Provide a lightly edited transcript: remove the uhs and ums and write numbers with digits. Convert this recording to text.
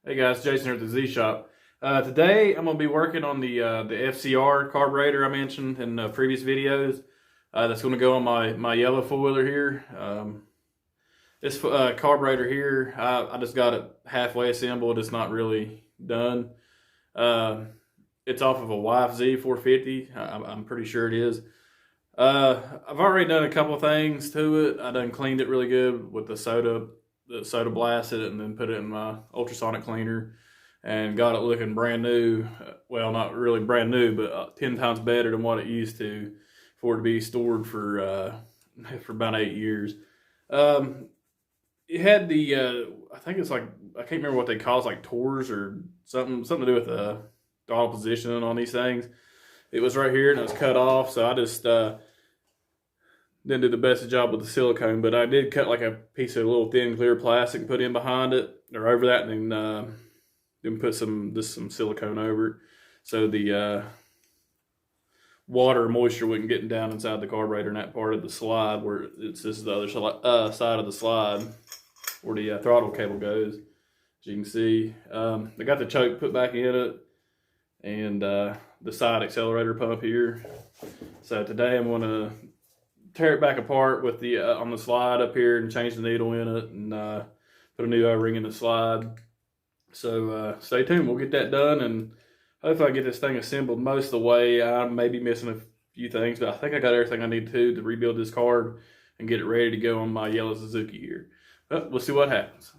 Hey guys, Jason here at the Z Shop. Today I'm going to be working on the FCR carburetor I mentioned in previous videos. That's going to go on my yellow four-wheeler here. This carburetor here, I just got it halfway assembled. It's not really done. It's off of a YZ 450. I'm pretty sure it is. I've already done a couple of things to it. I done cleaned it really good with the soda blasted it and then put it in my ultrasonic cleaner and got it looking brand new. Well, not really brand new, but 10 times better than what it used to for it to be stored for about 8 years. It had the I think it's like, I can't remember what they call it, like tours or something to do with the throttle positioning on these things. It was right here and it was cut off, so I just didn't do the best job with the silicone, but I did cut like a piece of little thin clear plastic and put in behind it or over that, and then put some silicone over it so the water or moisture wasn't getting down inside the carburetor in that part of the slide where this is the other side of the slide where the throttle cable goes. As you can see, I got the choke put back in it and the side accelerator pump here. So today I'm going to tear it back apart with the on the slide up here and change the needle in it and put a new O-ring in the slide. So stay tuned, we'll get that done, and hopefully I get this thing assembled most of the way. I may be missing a few things, but I think I got everything I need to rebuild this car and get it ready to go on my yellow Suzuki here. But we'll see what happens.